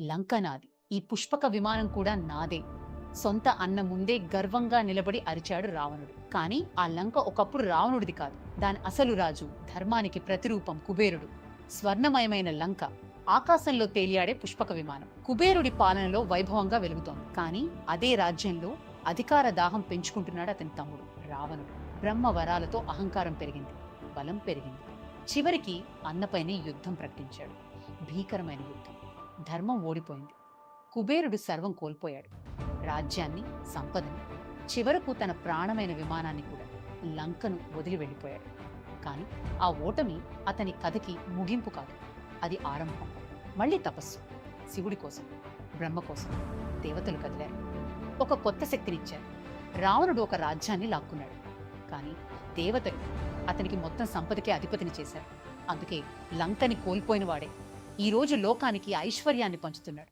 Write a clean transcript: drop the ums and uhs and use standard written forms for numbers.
లంక నాది. ఈ పుష్పక విమానం కూడా నాదే. సొంత అన్న ముందే గర్వంగా నిలబడి అరిచాడు రావణుడు. కానీ ఆ లంక ఒకప్పుడు రావణుడిది కాదు. దాని అసలు రాజు, ధర్మానికి ప్రతిరూపం కుబేరుడు. స్వర్ణమయమైన లంక ఆకాశంలో తేలియాడే పుష్పక విమానం కుబేరుడి పాలనలో వైభవంగా వెలుగుతోంది. కానీ అదే రాజ్యంలో అధికార దాహం పెంచుకుంటున్నాడు అతని తమ్ముడు రావణుడు. బ్రహ్మ వరాలతో అహంకారం పెరిగింది, బలం పెరిగింది. చివరికి అన్నపైనే యుద్ధం ప్రకటించాడు. భీకరమైన యుద్ధం. ధర్మం ఓడిపోయింది. కుబేరుడు సర్వం కోల్పోయాడు. రాజ్యాన్ని, సంపదని, చివరకు తన ప్రాణమైన విమానాన్ని కూడా. లంకను వదిలి వెళ్ళిపోయాడు. కానీ ఆ ఓటమి అతని కథకి ముగింపు కాదు, అది ఆరంభం. మళ్ళీ తపస్సు. శివుడి కోసం, బ్రహ్మ కోసం దేవతలు కదిలారు. ఒక కొత్త శక్తినిచ్చారు. రావణుడు ఒక రాజ్యాన్ని లాక్కున్నాడు. కానీ దేవతలు అతనికి మొత్తం సంపదకే అధిపతిని చేశారు. అందుకే లంకని కోల్పోయిన వాడే ఈరోజు లోకానికి ఐశ్వర్యాన్ని పంచుతున్నాడు.